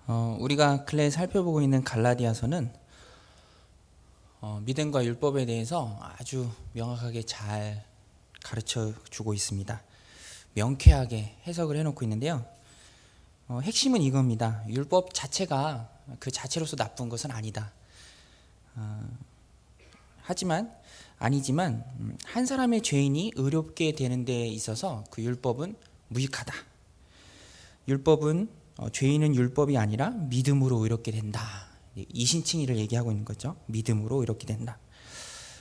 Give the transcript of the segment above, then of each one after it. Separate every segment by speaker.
Speaker 1: 우리가 근래 살펴보고 있는 갈라디아서는 믿음과 율법에 대해서 아주 명확하게 잘 가르쳐 주고 있습니다. 명쾌하게 해석을 해놓고 있는데요. 핵심은 이겁니다. 율법 자체가 그 자체로서 나쁜 것은 아니다. 아니지만 한 사람의 죄인이 의롭게 되는 데 있어서 그 율법은 무익하다. 죄인은 율법이 아니라 믿음으로 의롭게 된다. 이신칭의를 얘기하고 있는 거죠. 믿음으로 의롭게 된다.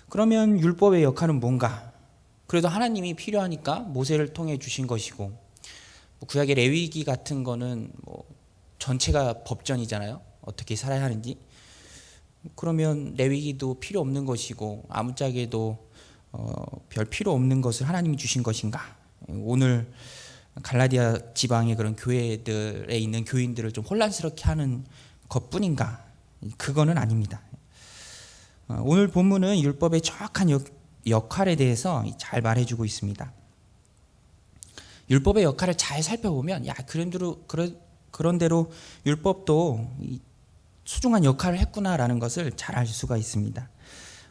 Speaker 1: 그러면 율법의 역할은 뭔가? 그래도 하나님이 필요하니까 모세를 통해 주신 것이고, 구약의 레위기 같은 거는 전체가 법전이잖아요. 어떻게 살아야 하는지. 그러면 레위기도 필요 없는 것이고 아무짝에도 별 필요 없는 것을 하나님이 주신 것인가? 오늘 갈라디아 지방의 그런 교회들에 있는 교인들을 좀 혼란스럽게 하는 것뿐인가? 그거는 아닙니다. 오늘 본문은 율법의 정확한 역할에 대해서 잘 말해주고 있습니다. 율법의 역할을 잘 살펴보면 그런대로 율법도 소중한 역할을 했구나라는 것을 잘 알 수가 있습니다.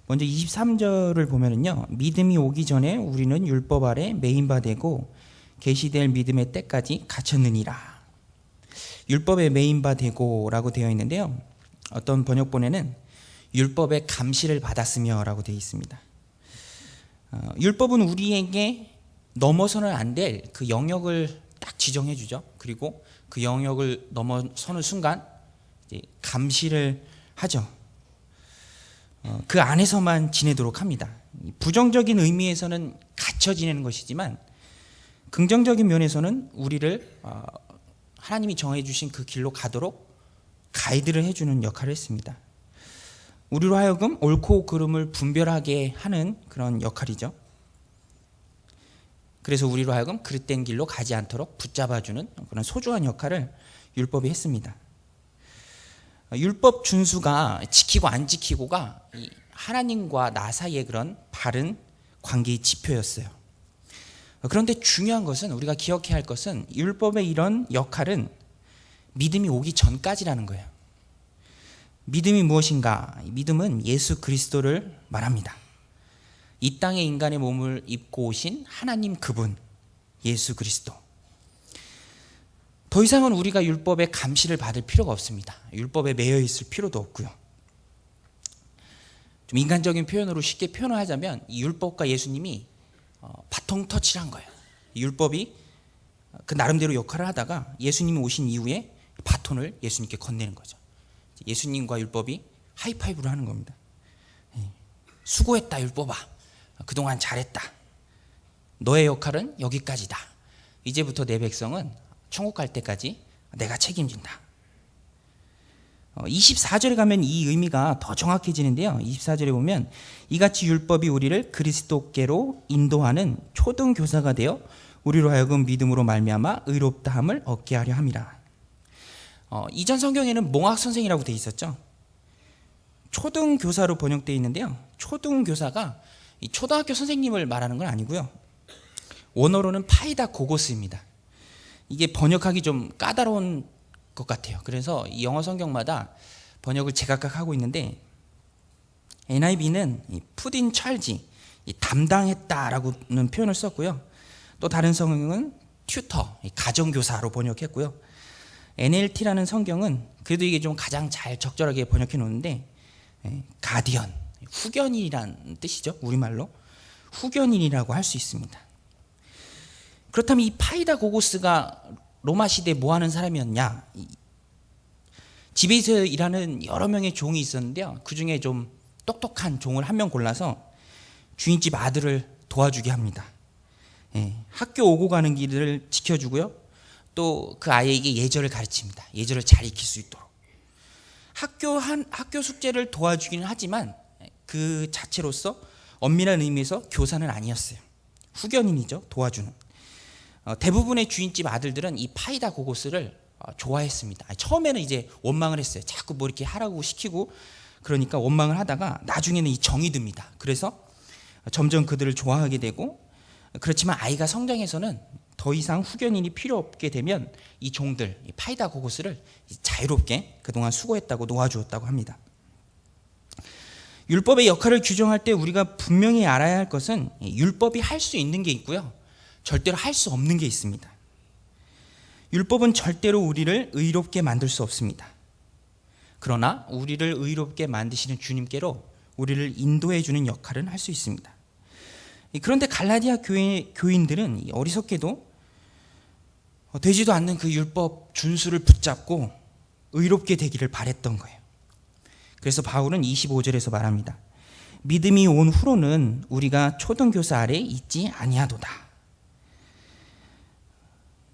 Speaker 1: 먼저 23절을 보면은요, 믿음이 오기 전에 우리는 율법 아래 매인바 되고 계시될 믿음의 때까지 갇혔느니라. 율법에 매인바 되고라고 되어 있는데요, 어떤 번역본에는 율법의 감시를 받았으며 라고 되어 있습니다. 율법은 우리에게 넘어서는 안 될 그 영역을 딱 지정해 주죠. 그리고 그 영역을 넘어서는 순간 감시를 하죠. 그 안에서만 지내도록 합니다. 부정적인 의미에서는 갇혀 지내는 것이지만 긍정적인 면에서는 우리를 하나님이 정해주신 그 길로 가도록 가이드를 해주는 역할을 했습니다. 우리로 하여금 옳고 그름을 분별하게 하는 그런 역할이죠. 그래서 우리로 하여금 그릇된 길로 가지 않도록 붙잡아주는 그런 소중한 역할을 율법이 했습니다. 율법 준수가 지키고 안 지키고가 하나님과 나 사이의 그런 바른 관계의 지표였어요. 그런데 중요한 것은, 우리가 기억해야 할 것은, 율법의 이런 역할은 믿음이 오기 전까지라는 거예요. 믿음이 무엇인가? 믿음은 예수 그리스도를 말합니다. 이 땅에 인간의 몸을 입고 오신 하나님 그분, 예수 그리스도. 더 이상은 우리가 율법의 감시를 받을 필요가 없습니다. 율법에 매여 있을 필요도 없고요. 좀 인간적인 표현으로 쉽게 표현을 하자면, 이 율법과 예수님이 바통 터치를 한 거예요. 율법이 그 나름대로 역할을 하다가 예수님이 오신 이후에 바톤을 예수님께 건네는 거죠. 예수님과 율법이 하이파이브를 하는 겁니다. 수고했다 율법아, 그동안 잘했다, 너의 역할은 여기까지다, 이제부터 내 백성은 천국 갈 때까지 내가 책임진다. 24절에 가면 이 의미가 더 정확해지는데요, 24절에 보면 이같이 율법이 우리를 그리스도께로 인도하는 초등교사가 되어 우리로 하여금 믿음으로 말미암아 의롭다함을 얻게 하려 함이라. 이전 성경에는 몽학선생이라고 되어 있었죠. 초등교사로 번역되어 있는데요, 초등교사가 이 초등학교 선생님을 말하는 건 아니고요, 원어로는 파이다 고고스입니다. 이게 번역하기 좀 까다로운 것 같아요. 그래서 이 영어 성경마다 번역을 제각각 하고 있는데, NIV는 put in charge, 담당했다라고는 표현을 썼고요, 또 다른 성경은 튜터, 가정교사로 번역했고요, NLT라는 성경은 그래도 이게 좀 가장 잘 적절하게 번역해 놓는데, 가디언, 후견인이란 뜻이죠. 우리말로 후견인이라고 할 수 있습니다. 그렇다면 이 파이다 고고스가 로마 시대에 뭐 하는 사람이었냐? 집에서 일하는 여러 명의 종이 있었는데요, 그 중에 좀 똑똑한 종을 한 명 골라서 주인집 아들을 도와주게 합니다. 학교 오고 가는 길을 지켜주고요, 또 그 아이에게 예절을 가르칩니다. 예절을 잘 익힐 수 있도록. 학교 숙제를 도와주기는 하지만 그 자체로서 엄밀한 의미에서 교사는 아니었어요. 후견인이죠, 도와주는. 대부분의 주인집 아들들은 이 파이다 고고스를 좋아했습니다. 처음에는 이제 원망을 했어요. 자꾸 뭐 이렇게 하라고 시키고 그러니까 원망을 하다가 나중에는 이 정이 듭니다. 그래서 점점 그들을 좋아하게 되고, 그렇지만 아이가 성장해서는 더 이상 후견인이 필요 없게 되면 이 종들, 이 파이다고고스를 자유롭게 그동안 수고했다고 놓아주었다고 합니다. 율법의 역할을 규정할 때 우리가 분명히 알아야 할 것은 율법이 할 수 있는 게 있고요, 절대로 할 수 없는 게 있습니다. 율법은 절대로 우리를 의롭게 만들 수 없습니다. 그러나 우리를 의롭게 만드시는 주님께로 우리를 인도해 주는 역할은 할 수 있습니다. 그런데 갈라디아 교인들은 어리석게도 되지도 않는 그 율법 준수를 붙잡고 의롭게 되기를 바랬던 거예요. 그래서 바울은 25절에서 말합니다. 믿음이 온 후로는 우리가 초등교사 아래 있지 아니하도다.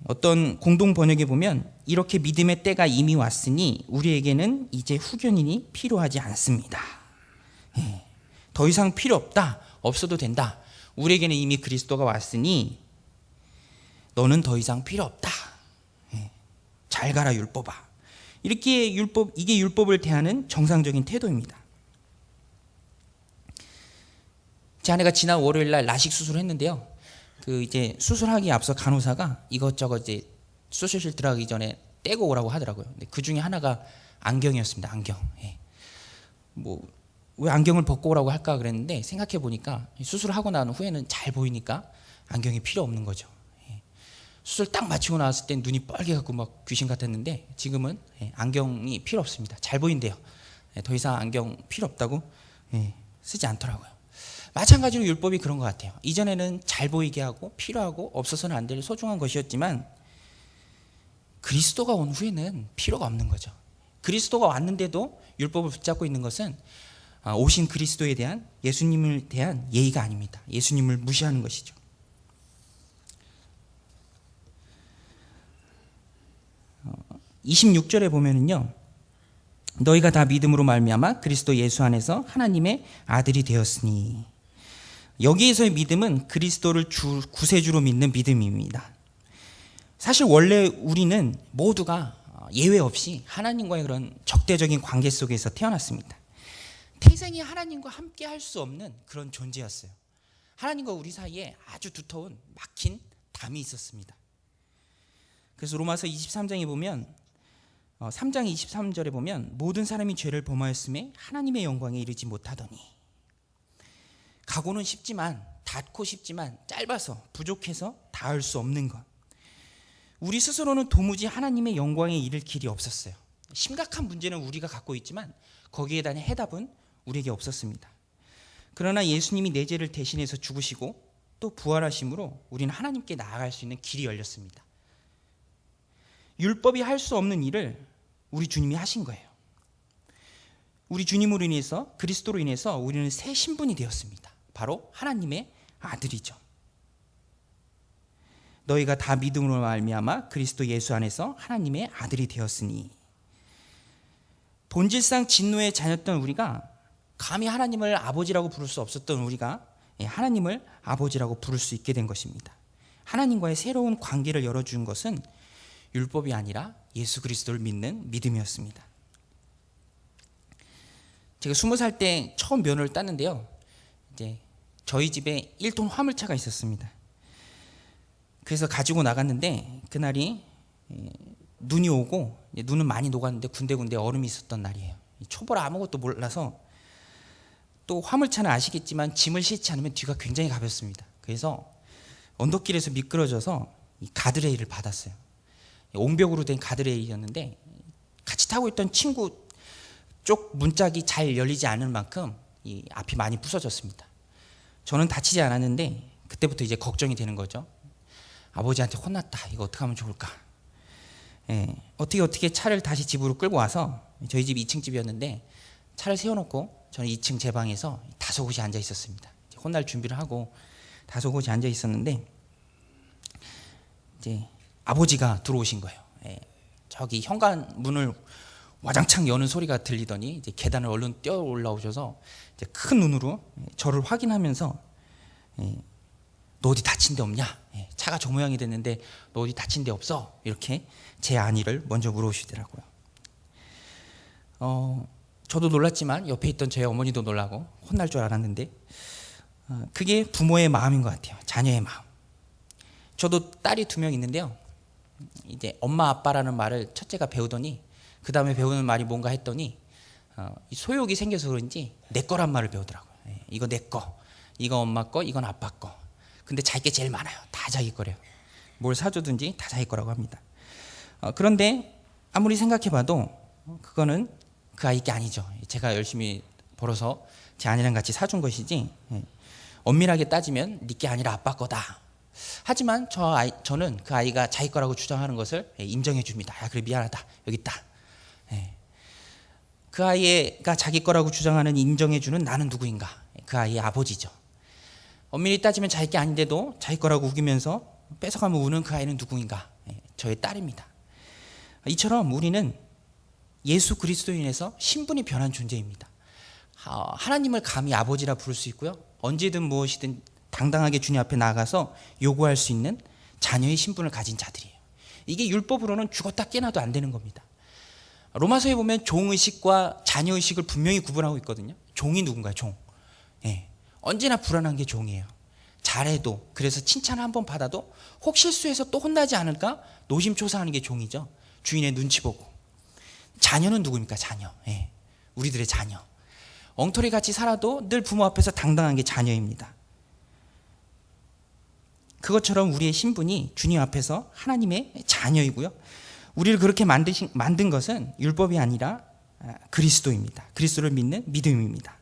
Speaker 1: 어떤 공동 번역에 보면 이렇게 믿음의 때가 이미 왔으니 우리에게는 이제 후견인이 필요하지 않습니다. 더 이상 필요 없다, 없어도 된다. 우리에게는 이미 그리스도가 왔으니 너는 더 이상 필요 없다. 잘 가라 율법아. 이게 율법을 대하는 정상적인 태도입니다. 제 아내가 지난 월요일 날 라식 수술을 했는데요. 이제 수술하기 앞서 간호사가 이것저것 이제 수술실 들어가기 전에 떼고 오라고 하더라고요. 근데 그 중에 하나가 안경이었습니다. 안경. 왜 안경을 벗고 오라고 할까 그랬는데 생각해 보니까 수술하고 난 후에는 잘 보이니까 안경이 필요 없는 거죠. 수술 딱 마치고 나왔을 땐 눈이 빨개갖고 막 귀신 같았는데 지금은 안경이 필요 없습니다. 잘 보인대요. 더 이상 안경 필요 없다고 쓰지 않더라고요. 마찬가지로 율법이 그런 것 같아요. 이전에는 잘 보이게 하고 필요하고 없어서는 안 될 소중한 것이었지만 그리스도가 온 후에는 필요가 없는 거죠. 그리스도가 왔는데도 율법을 붙잡고 있는 것은 오신 그리스도에 대한, 예수님을 대한 예의가 아닙니다. 예수님을 무시하는 것이죠. 어, 26절에 보면은요, 너희가 다 믿음으로 말미암아 그리스도 예수 안에서 하나님의 아들이 되었으니. 여기에서의 믿음은 그리스도를 구세주로 믿는 믿음입니다. 사실 원래 우리는 모두가 예외 없이 하나님과의 그런 적대적인 관계 속에서 태어났습니다. 태생이 하나님과 함께 할 수 없는 그런 존재였어요. 하나님과 우리 사이에 아주 두터운 막힌 담이 있었습니다. 그래서 로마서 23장에 보면 3장 23절에 보면 모든 사람이 죄를 범하였음에 하나님의 영광에 이르지 못하더니. 가고는 쉽지만, 닿고 싶지만 짧아서 부족해서 닿을 수 없는 것. 우리 스스로는 도무지 하나님의 영광에 이를 길이 없었어요. 심각한 문제는 우리가 갖고 있지만 거기에 대한 해답은 우리에게 없었습니다. 그러나 예수님이 내 죄를 대신해서 죽으시고 또 부활하심으로 우리는 하나님께 나아갈 수 있는 길이 열렸습니다. 율법이 할 수 없는 일을 우리 주님이 하신 거예요. 우리 주님으로 인해서, 그리스도로 인해서 우리는 새 신분이 되었습니다. 바로 하나님의 아들이죠. 너희가 다 믿음으로 말미암아 그리스도 예수 안에서 하나님의 아들이 되었으니. 본질상 진노의 자녀였던 우리가 감히 하나님을 아버지라고 부를 수 없었던 우리가 하나님을 아버지라고 부를 수 있게 된 것입니다. 하나님과의 새로운 관계를 열어준 것은 율법이 아니라 예수 그리스도를 믿는 믿음이었습니다. 제가 20살 때 처음 면허를 땄는데요, 이제 저희 집에 1톤 화물차가 있었습니다. 그래서 가지고 나갔는데 그날이 눈이 오고 눈은 많이 녹았는데 군데군데 얼음이 있었던 날이에요. 초보라 아무것도 몰라서, 또 화물차는 아시겠지만 짐을 싣지 않으면 뒤가 굉장히 가볍습니다. 그래서 언덕길에서 미끄러져서 이 가드레일을 받았어요. 옹벽으로 된 가드레일이었는데 같이 타고 있던 친구 쪽 문짝이 잘 열리지 않을 만큼 이 앞이 많이 부서졌습니다. 저는 다치지 않았는데 그때부터 이제 걱정이 되는 거죠. 아버지한테 혼났다. 이거 어떻게 하면 좋을까? 어떻게 차를 다시 집으로 끌고 와서, 저희 집 2층 집이었는데 차를 세워놓고 저는 2층 제 방에서 다소곳이 앉아 있었습니다. 혼날 준비를 하고 다소곳이 앉아 있었는데 이제 아버지가 들어오신 거예요. 저기 현관문을 와장창 여는 소리가 들리더니 이제 계단을 얼른 뛰어 올라오셔서 이제 큰 눈으로 저를 확인하면서 너 어디 다친 데 없냐? 차가 저 모양이 됐는데 너 어디 다친 데 없어? 이렇게 제 안위를 먼저 물어보시더라고요. 저도 놀랐지만 옆에 있던 제 어머니도 놀라고 혼날 줄 알았는데 그게 부모의 마음인 것 같아요. 자녀의 마음. 저도 딸이 2명 있는데요. 이제 엄마 아빠라는 말을 첫째가 배우더니 그 다음에 배우는 말이 뭔가 했더니 소욕이 생겨서 그런지 내 거란 말을 배우더라고요. 이거 내 거, 이거 엄마 거, 이건 아빠 거. 근데 자기 게 제일 많아요. 다 자기 거래요. 뭘 사주든지 다 자기 거라고 합니다. 그런데 아무리 생각해봐도 그거는 그 아이 게 아니죠. 제가 열심히 벌어서 제 아내랑 같이 사준 것이지, 엄밀하게 따지면 네 게 아니라 아빠 거다. 하지만 저는 그 아이가 자기 거라고 주장하는 것을 인정해 줍니다. 야, 그래, 미안하다, 여기 있다. 그 아이가 자기 거라고 주장하는, 인정해 주는 나는 누구인가? 그 아이의 아버지죠. 엄밀히 따지면 자기 게 아닌데도 자기 거라고 우기면서 뺏어가면 우는 그 아이는 누구인가? 저의 딸입니다. 이처럼 우리는 예수 그리스도인에서 신분이 변한 존재입니다. 하나님을 감히 아버지라 부를 수 있고요. 언제든 무엇이든 당당하게 주님 앞에 나아가서 요구할 수 있는 자녀의 신분을 가진 자들이에요. 이게 율법으로는 죽었다 깨나도 안 되는 겁니다. 로마서에 보면 종의식과 자녀의식을 분명히 구분하고 있거든요. 종이 누군가요? 종. 언제나 불안한 게 종이에요. 잘해도, 그래서 칭찬을 한번 받아도 혹 실수해서 또 혼나지 않을까 노심초사하는 게 종이죠. 주인의 눈치 보고. 자녀는 누구입니까? 자녀. 우리들의 자녀. 엉터리 같이 살아도 늘 부모 앞에서 당당한 게 자녀입니다. 그것처럼 우리의 신분이 주님 앞에서 하나님의 자녀이고요. 우리를 그렇게 만든 것은 율법이 아니라 그리스도입니다. 그리스도를 믿는 믿음입니다.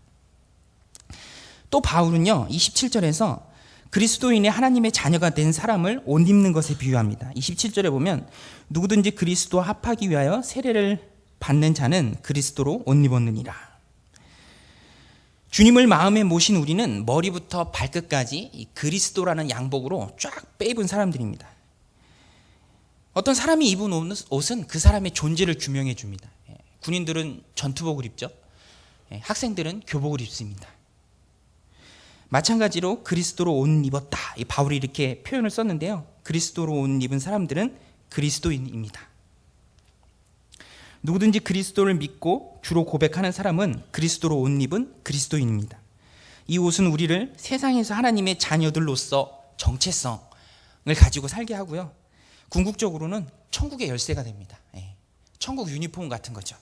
Speaker 1: 또 바울은요, 27절에서 그리스도인의 하나님의 자녀가 된 사람을 옷 입는 것에 비유합니다. 27절에 보면 누구든지 그리스도와 합하기 위하여 세례를 받는 자는 그리스도로 옷 입었느니라. 주님을 마음에 모신 우리는 머리부터 발끝까지 이 그리스도라는 양복으로 쫙 빼입은 사람들입니다. 어떤 사람이 입은 옷은 그 사람의 존재를 규명해 줍니다. 군인들은 전투복을 입죠. 학생들은 교복을 입습니다. 마찬가지로 그리스도로 옷 입었다. 바울이 이렇게 표현을 썼는데요. 그리스도로 옷 입은 사람들은 그리스도인입니다. 누구든지 그리스도를 믿고 주로 고백하는 사람은 그리스도로 옷 입은 그리스도인입니다. 이 옷은 우리를 세상에서 하나님의 자녀들로서 정체성을 가지고 살게 하고요. 궁극적으로는 천국의 열쇠가 됩니다. 천국 유니폼 같은 거죠.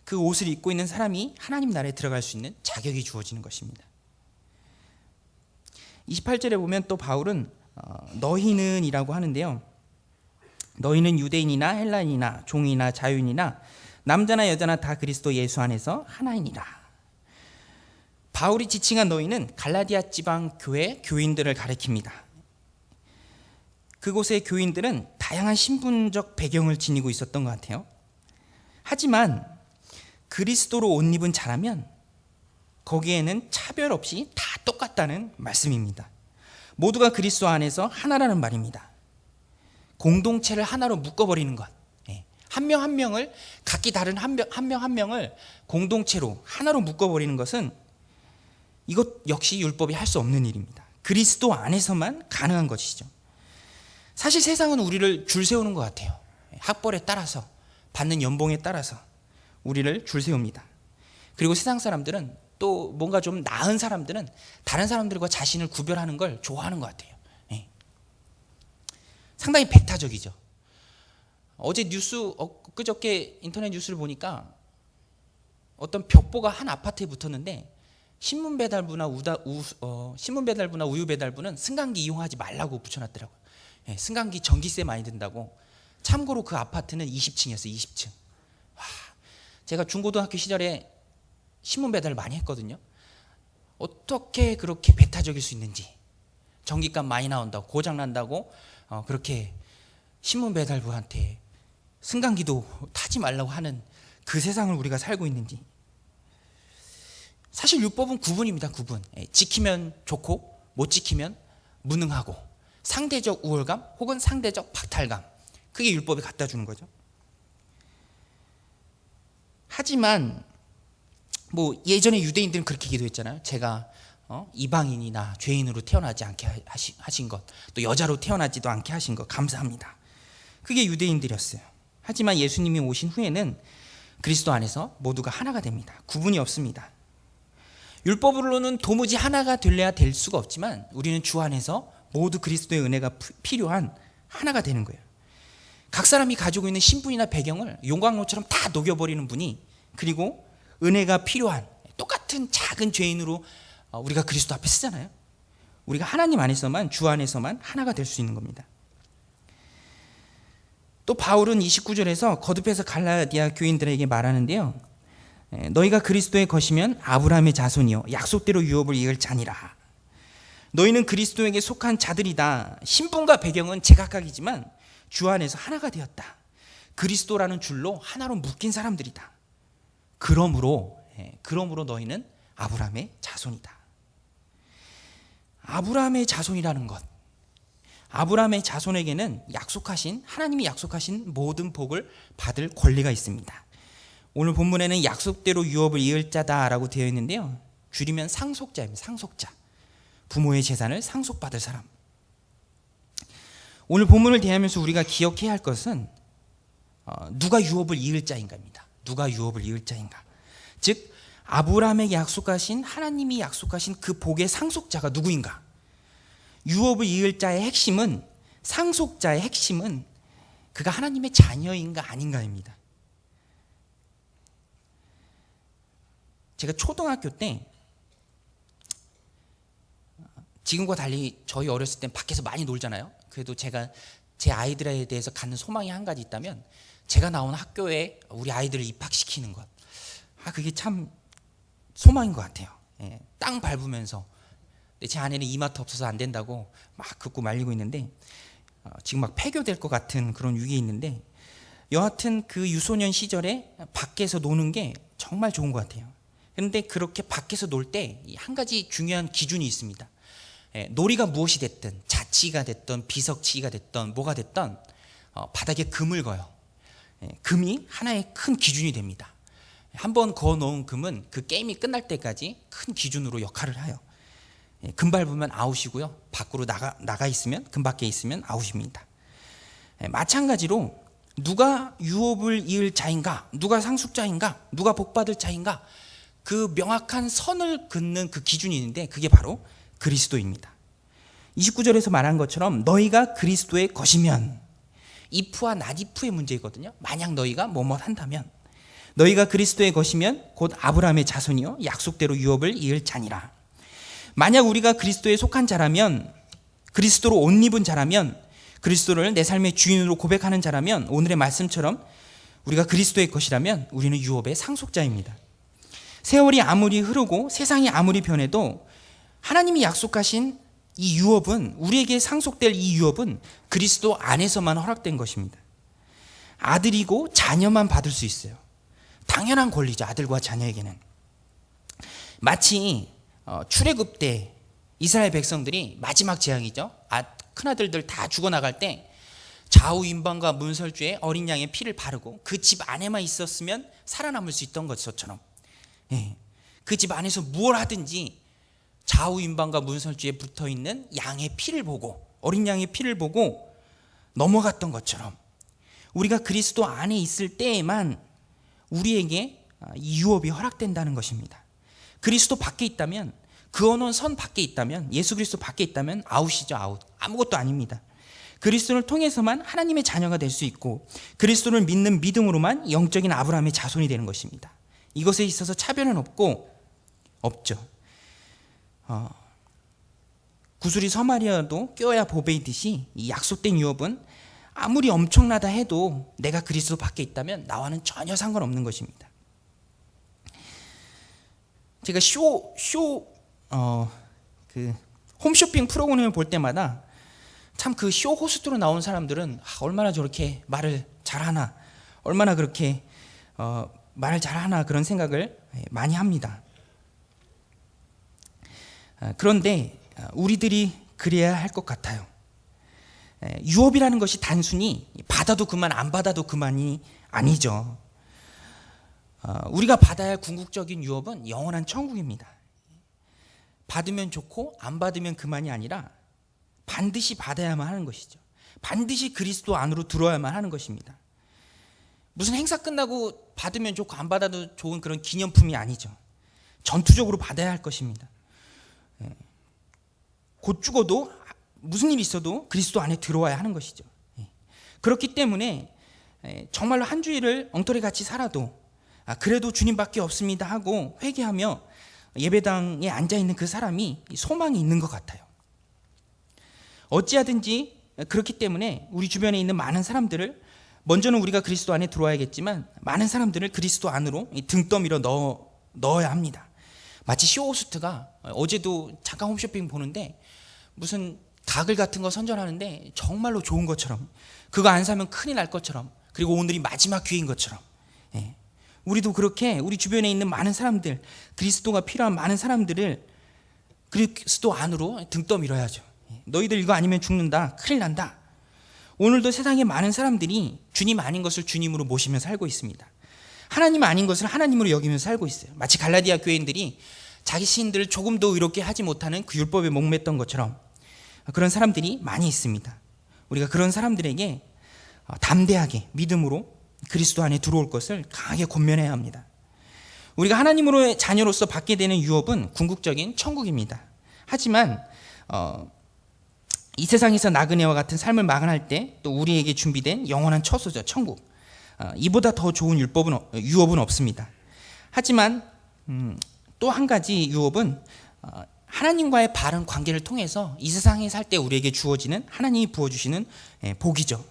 Speaker 1: 그 옷을 입고 있는 사람이 하나님 나라에 들어갈 수 있는 자격이 주어지는 것입니다. 28절에 보면 또 바울은 너희는 이라고 하는데요. 너희는 유대인이나 헬라인이나 종이나 자유인이나 남자나 여자나 다 그리스도 예수 안에서 하나이니라. 바울이 지칭한 너희는 갈라디아 지방 교회 교인들을 가리킵니다. 그곳의 교인들은 다양한 신분적 배경을 지니고 있었던 것 같아요. 하지만 그리스도로 옷 입은 자라면 거기에는 차별 없이 다 똑같다는 말씀입니다. 모두가 그리스도 안에서 하나라는 말입니다. 공동체를 하나로 묶어버리는 것. 한 명 한 명을, 각기 다른 한 명 한 명을 공동체로 하나로 묶어버리는 것은 이것 역시 율법이 할 수 없는 일입니다. 그리스도 안에서만 가능한 것이죠. 사실 세상은 우리를 줄 세우는 것 같아요. 학벌에 따라서, 받는 연봉에 따라서 우리를 줄 세웁니다. 그리고 세상 사람들은, 또 뭔가 좀 나은 사람들은 다른 사람들과 자신을 구별하는 걸 좋아하는 것 같아요. 상당히 배타적이죠. 어제 그저께 인터넷 뉴스를 보니까 어떤 벽보가 한 아파트에 붙었는데 신문 배달부나 우유 배달부는 승강기 이용하지 말라고 붙여놨더라고요. 승강기 전기세 많이 든다고. 참고로 그 아파트는 20층이었어요. 20층. 제가 중고등학교 시절에 신문 배달을 많이 했거든요. 어떻게 그렇게 배타적일 수 있는지. 전기값 많이 나온다고, 고장 난다고 그렇게 신문 배달부한테 승강기도 타지 말라고 하는 그 세상을 우리가 살고 있는지. 사실 율법은 구분입니다. 구분. 지키면 좋고 못 지키면 무능하고, 상대적 우월감 혹은 상대적 박탈감, 그게 율법이 갖다 주는 거죠. 하지만 뭐 예전에 유대인들은 그렇게 기도했잖아요. 제가 이방인이나 죄인으로 태어나지 않게 하신 것, 또 여자로 태어나지도 않게 하신 것 감사합니다. 그게 유대인들이었어요. 하지만 예수님이 오신 후에는 그리스도 안에서 모두가 하나가 됩니다. 구분이 없습니다. 율법으로는 도무지 하나가 되려야 될 수가 없지만 우리는 주 안에서 모두 그리스도의 은혜가 필요한 하나가 되는 거예요. 각 사람이 가지고 있는 신분이나 배경을 용광로처럼 다 녹여버리는 분이, 그리고 은혜가 필요한 똑같은 작은 죄인으로 우리가 그리스도 앞에 서잖아요. 우리가 하나님 안에서만, 주 안에서만 하나가 될 수 있는 겁니다. 또 바울은 29절에서 거듭해서 갈라디아 교인들에게 말하는데요, 너희가 그리스도의 것이면 아브라함의 자손이요 약속대로 유업을 이을 자니라. 너희는 그리스도에게 속한 자들이다. 신분과 배경은 제각각이지만 주 안에서 하나가 되었다. 그리스도라는 줄로 하나로 묶인 사람들이다. 그러므로 너희는 아브라함의 자손이다. 아브라함의 자손이라는 것, 아브라함의 자손에게는 하나님이 약속하신 모든 복을 받을 권리가 있습니다. 오늘 본문에는 약속대로 유업을 이을 자다라고 되어 있는데요, 줄이면 상속자입니다. 상속자, 부모의 재산을 상속받을 사람. 오늘 본문을 대하면서 우리가 기억해야 할 것은 누가 유업을 이을 자인가입니다. 누가 유업을 이을 자인가. 즉 아브라함에게 약속하신, 하나님이 약속하신 그 복의 상속자가 누구인가. 유업을 이을 자의 핵심은, 상속자의 핵심은 그가 하나님의 자녀인가 아닌가입니다. 제가 초등학교 때, 지금과 달리 저희 어렸을 땐 밖에서 많이 놀잖아요. 그래도 제가 제 아이들에 대해서 갖는 소망이 한 가지 있다면 제가 나온 학교에 우리 아이들을 입학시키는 것. 그게 참 소망인 것 같아요. 땅 밟으면서. 제 아내는 이마트 없어서 안 된다고 막 긋고 말리고 있는데, 지금 막 폐교될 것 같은 그런 위기에 있는데, 여하튼 그 유소년 시절에 밖에서 노는 게 정말 좋은 것 같아요. 그런데 그렇게 밖에서 놀 때 한 가지 중요한 기준이 있습니다. 놀이가 무엇이 됐든, 자치가 됐든 비석치기가 됐든 뭐가 됐든 바닥에 금을 거요. 금이 하나의 큰 기준이 됩니다. 한번 그어놓은 금은 그 게임이 끝날 때까지 큰 기준으로 역할을 해요. 금 밟으면 아웃이고요, 밖으로 나가 있으면, 금 밖에 있으면 아웃입니다. 마찬가지로 누가 유업을 이을 자인가, 누가 상속자인가, 누가 복받을 자인가, 그 명확한 선을 긋는 그 기준이 있는데 그게 바로 그리스도입니다. 29절에서 말한 것처럼 너희가 그리스도의 것이면, if와 not if의 문제이거든요. 만약 너희가 뭐뭐 한다면, 너희가 그리스도의 것이면 곧 아브라함의 자손이요 약속대로 유업을 이을 자니라. 만약 우리가 그리스도에 속한 자라면, 그리스도로 옷 입은 자라면, 그리스도를 내 삶의 주인으로 고백하는 자라면, 오늘의 말씀처럼 우리가 그리스도의 것이라면 우리는 유업의 상속자입니다. 세월이 아무리 흐르고 세상이 아무리 변해도 하나님이 약속하신 이 유업은, 우리에게 상속될 이 유업은 그리스도 안에서만 허락된 것입니다. 아들이고 자녀만 받을 수 있어요. 당연한 권리죠, 아들과 자녀에게는. 마치 출애굽 때 이스라엘 백성들이 마지막 재앙이죠. 큰아들들 다 죽어나갈 때 좌우 임방과 문설주에 어린 양의 피를 바르고 그 집 안에만 있었으면 살아남을 수 있던 것처럼, 그 집 안에서 무엇 하든지 좌우 임방과 문설주에 붙어있는 양의 피를 보고, 어린 양의 피를 보고 넘어갔던 것처럼, 우리가 그리스도 안에 있을 때에만 우리에게 이 유업이 허락된다는 것입니다. 그리스도 밖에 있다면, 그어놓은 선 밖에 있다면, 예수 그리스도 밖에 있다면 아웃이죠, 아웃. 아무것도 아닙니다. 그리스도를 통해서만 하나님의 자녀가 될 수 있고, 그리스도를 믿는 믿음으로만 영적인 아브라함의 자손이 되는 것입니다. 이것에 있어서 차별은 없죠. 구슬이 서말이어도 껴야 보배이듯이 이 약속된 유업은 아무리 엄청나다 해도 내가 그리스도 밖에 있다면 나와는 전혀 상관없는 것입니다. 제가 홈쇼핑 프로그램을 볼 때마다 참 그 쇼 호스트로 나온 사람들은 얼마나 저렇게 말을 잘하나, 얼마나 그렇게 말을 잘하나, 그런 생각을 많이 합니다. 그런데 우리들이 그래야 할 것 같아요. 유업이라는 것이 단순히 받아도 그만, 안 받아도 그만이 아니죠. 우리가 받아야 할 궁극적인 유업은 영원한 천국입니다. 받으면 좋고 안 받으면 그만이 아니라 반드시 받아야만 하는 것이죠. 반드시 그리스도 안으로 들어야만 하는 것입니다. 무슨 행사 끝나고 받으면 좋고 안 받아도 좋은 그런 기념품이 아니죠. 전투적으로 받아야 할 것입니다. 곧 죽어도 무슨 일이 있어도 그리스도 안에 들어와야 하는 것이죠. 그렇기 때문에 정말로 한 주일을 엉터리같이 살아도 그래도 주님밖에 없습니다 하고 회개하며 예배당에 앉아있는 그 사람이 소망이 있는 것 같아요. 어찌하든지 그렇기 때문에 우리 주변에 있는 많은 사람들을 먼저는 우리가 그리스도 안에 들어와야겠지만 많은 사람들을 그리스도 안으로 등 떠밀어 넣어야 합니다. 마치 쇼호스트가 어제도 잠깐 홈쇼핑 보는데 무슨 가글 같은 거 선전하는데 정말로 좋은 것처럼, 그거 안 사면 큰일 날 것처럼, 그리고 오늘이 마지막 기회인 것처럼, 우리도 그렇게 우리 주변에 있는 많은 사람들, 그리스도가 필요한 많은 사람들을 그리스도 안으로 등 떠밀어야죠. 너희들 이거 아니면 죽는다, 큰일 난다. 오늘도 세상에 많은 사람들이 주님 아닌 것을 주님으로 모시며 살고 있습니다. 하나님 아닌 것을 하나님으로 여기면서 살고 있어요. 마치 갈라디아 교인들이 자기 시인들을 조금 더 의롭게 하지 못하는 그 율법에 목맸던 것처럼 그런 사람들이 많이 있습니다. 우리가 그런 사람들에게 담대하게 믿음으로 그리스도 안에 들어올 것을 강하게 권면해야 합니다. 우리가 하나님으로의 자녀로서 받게 되는 유업은 궁극적인 천국입니다. 하지만 이 세상에서 나그네와 같은 삶을 마감할 때 또 우리에게 준비된 영원한 처소죠, 천국. 이보다 더 좋은 유업은 없습니다. 하지만 또 한 가지 유업은 하나님과의 바른 관계를 통해서 이 세상에 살 때 우리에게 주어지는, 하나님이 부어주시는 복이죠.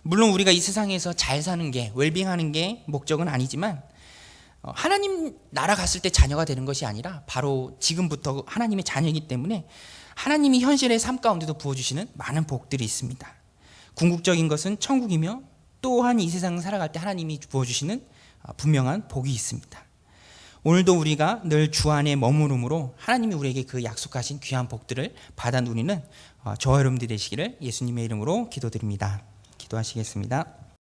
Speaker 1: 물론 우리가 이 세상에서 잘 사는 게, 웰빙하는 게 목적은 아니지만 하나님 나라 갔을 때 자녀가 되는 것이 아니라 바로 지금부터 하나님의 자녀이기 때문에 하나님이 현실의 삶 가운데도 부어주시는 많은 복들이 있습니다. 궁극적인 것은 천국이며 또한 이 세상을 살아갈 때 하나님이 부어주시는 분명한 복이 있습니다. 오늘도 우리가 늘 주 안에 머무름으로 하나님이 우리에게 그 약속하신 귀한 복들을 받아 누리는 저와 여러분들이 되시기를 예수님의 이름으로 기도드립니다. 기도하시겠습니다.